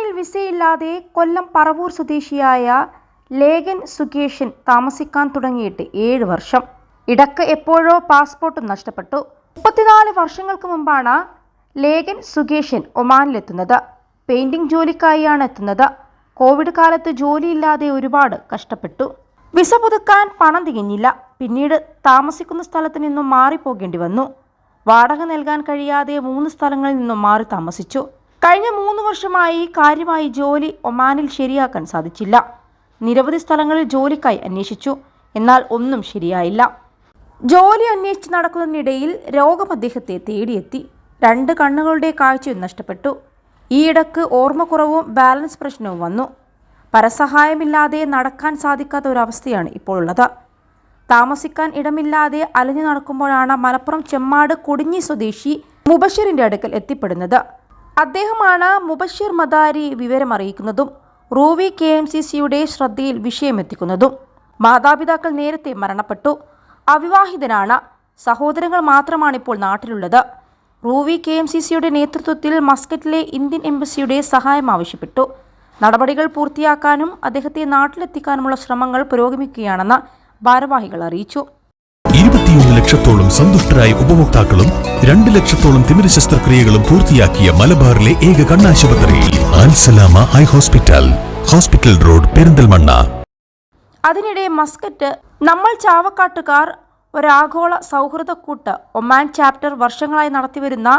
ഒമാനിൽ വിസയില്ലാതെ കൊല്ലം പറവൂർ സ്വദേശിയായ ലേഖൻ സുകേഷൻ താമസിക്കാൻ തുടങ്ങിയിട്ട് 7 വർഷം. ഇടക്ക് എപ്പോഴോ പാസ്പോർട്ടും നഷ്ടപ്പെട്ടു. 34 വർഷങ്ങൾക്ക് മുമ്പാണ് ലേഖൻ സുകേഷൻ ഒമാനിലെത്തുന്നത്. പെയിന്റിംഗ് ജോലിക്കായാണ് എത്തുന്നത്. കോവിഡ് കാലത്ത് ജോലിയില്ലാതെ ഒരുപാട് കഷ്ടപ്പെട്ടു. വിസ പുതുക്കാൻ പണം തികഞ്ഞില്ല. പിന്നീട് താമസിക്കുന്ന സ്ഥലത്ത് നിന്നും മാറിപ്പോകേണ്ടി വന്നു. വാടക നൽകാൻ കഴിയാതെ 3 സ്ഥലങ്ങളിൽ നിന്നും മാറി താമസിച്ചു. കഴിഞ്ഞ 3 വർഷമായി കാര്യമായി ജോലി ഒമാനിൽ ശരിയാക്കാൻ സാധിച്ചില്ല. നിരവധി സ്ഥലങ്ങളിൽ ജോലിക്കായി അന്വേഷിച്ചു. എന്നാൽ ഒന്നും ശരിയായില്ല. ജോലി അന്വേഷിച്ച് നടക്കുന്നതിനിടയിൽ രോഗം അദ്ദേഹത്തെ തേടിയെത്തി. 2 കണ്ണുകളുടെ കാഴ്ചയും നഷ്ടപ്പെട്ടു. ഈയിടക്ക് ഓർമ്മക്കുറവും ബാലൻസ് പ്രശ്നവും വന്നു. പരസഹായമില്ലാതെ നടക്കാൻ സാധിക്കാത്ത ഒരവസ്ഥയാണ് ഇപ്പോൾ ഉള്ളത്. താമസിക്കാൻ ഇടമില്ലാതെ അലഞ്ഞു നടക്കുമ്പോഴാണ് മലപ്പുറം ചെമ്മാട് കൊടിഞ്ഞി സ്വദേശി മുബഷിറിന്റെ അടുക്കൽ എത്തിപ്പെടുന്നത്. അദ്ദേഹമാണ് മുബഷിർ മദാരി വിവരമറിയിക്കുന്നതും റൂവി KMCCയുടെ ശ്രദ്ധയിൽ വിഷയമെത്തിക്കുന്നതും. മാതാപിതാക്കൾ നേരത്തെ മരണപ്പെട്ടു. അവിവാഹിതനാണ്. സഹോദരങ്ങൾ മാത്രമാണ് ഇപ്പോൾ നാട്ടിലുള്ളത്. റൂവി KMCCയുടെ നേതൃത്വത്തിൽ മസ്കറ്റിലെ ഇന്ത്യൻ എംബസിയുടെ സഹായം ആവശ്യപ്പെട്ടു. നടപടികൾ പൂർത്തിയാക്കാനും അദ്ദേഹത്തെ നാട്ടിലെത്തിക്കാനുമുള്ള ശ്രമങ്ങൾ പുരോഗമിക്കുകയാണെന്ന് ഭാരവാഹികൾ അറിയിച്ചു. 21 ലക്ഷത്തോളം സന്തുഷ്ടരായ ഉപഭോക്താക്കളും 2 ലക്ഷത്തോളം തിമിര ശസ്ത്രക്രിയകളും പൂർത്തിയാക്കിയ മലബാറിലെ ഏക കണ്ണാശുപത്രി Al Salama eye hospital, hospital road, Perinthalmanna. അതിനിടെ മസ്കറ്റ് നമ്മൾ ചാവക്കാട്ടുകാർ ഒരാഗോള സൗഹൃദക്കൂട്ട് ഒമാൻ ചാപ്റ്റർ വർഷങ്ങളായി നടത്തിവരുന്ന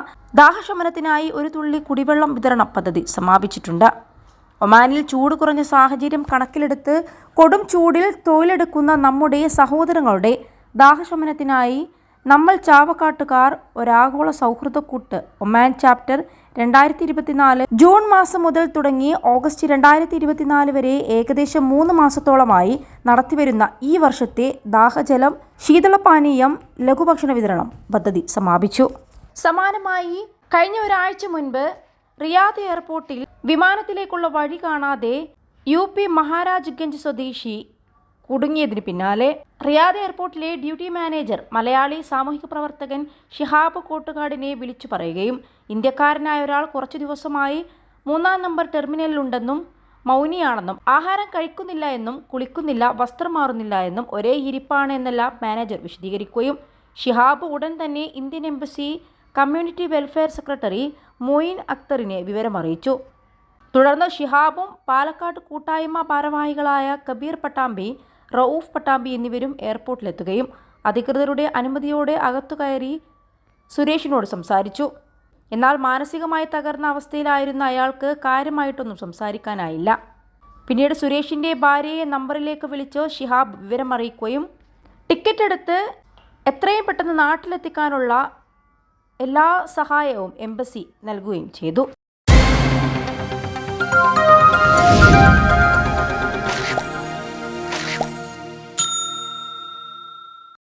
ദാഹശമനത്തിനായി ഒരു തുള്ളി കുടിവെള്ളം വിതരണ പദ്ധതി സമാപിച്ചിട്ടുണ്ട്. ഒമാനിൽ ചൂട് കുറഞ്ഞ സാഹചര്യം കണക്കിലെടുത്ത് കൊടും ചൂടിൽ തൊഴിലെടുക്കുന്ന നമ്മുടെ സഹോദരങ്ങളുടെ ദാഹശമനത്തിനായി നമ്മൾ ചാവക്കാട്ടുകാർ ഒരാഗോള സൗഹൃദക്കൂട്ട് ഒമാൻ ചാപ്റ്റർ 2024 ജൂൺ മാസം മുതൽ തുടങ്ങി ഓഗസ്റ്റ് 2024 വരെ ഏകദേശം 3 മാസത്തോളമായി നടത്തിവരുന്ന ഈ വർഷത്തെ ദാഹജലം, ശീതളപാനീയം, ലഘുഭക്ഷണ വിതരണം പദ്ധതി സമാപിച്ചു. സമാനമായി കഴിഞ്ഞ ഒരാഴ്ച മുൻപ് റിയാദ് എയർപോർട്ടിൽ വിമാനത്തിലേക്കുള്ള വഴി കാണാതെ UP മഹാരാജ്ഗഞ്ച് സ്വദേശി കുടുങ്ങിയതിന് പിന്നാലെ റിയാദ് എയർപോർട്ടിലെ ഡ്യൂട്ടി മാനേജർ മലയാളി സാമൂഹിക പ്രവർത്തകൻ ഷിഹാബ് കോട്ടുകാടിനെ വിളിച്ചു പറയുകയും ഇന്ത്യക്കാരനായ ഒരാൾ കുറച്ചു ദിവസമായി 3-ാം നമ്പർ ടെർമിനലിലുണ്ടെന്നും മൗനിയാണെന്നും ആഹാരം കഴിക്കുന്നില്ല എന്നും കുളിക്കുന്നില്ല, വസ്ത്രം മാറുന്നില്ല എന്നും ഒരേ ഇരിപ്പാണ് എന്നെല്ലാം മാനേജർ വിശദീകരിക്കുകയും ഷിഹാബ് ഉടൻ തന്നെ Indian embassy community welfare secretary Moin അക്തറിനെ വിവരമറിയിച്ചു. തുടർന്ന് ഷിഹാബും പാലക്കാട് കൂട്ടായ്മ ഭാരവാഹികളായ കബീർ പട്ടാമ്പി, റൌഫ് പട്ടാമ്പി എന്നിവരും എയർപോർട്ടിലെത്തുകയും അധികൃതരുടെ അനുമതിയോടെ അകത്തുകയറി സുരേഷിനോട് സംസാരിച്ചു. എന്നാൽ മാനസികമായി തകർന്ന അവസ്ഥയിലായിരുന്ന അയാൾക്ക് കാര്യമായിട്ടൊന്നും സംസാരിക്കാനായില്ല. പിന്നീട് സുരേഷിൻ്റെ ഭാര്യയെ നമ്പറിലേക്ക് വിളിച്ച് ഷിഹാബ് വിവരമറിയിക്കുകയും ടിക്കറ്റ് എടുത്ത് എത്രയും പെട്ടെന്ന് നാട്ടിലെത്തിക്കാനുള്ള എല്ലാ സഹായവും എംബസി നൽകുകയും ചെയ്തു.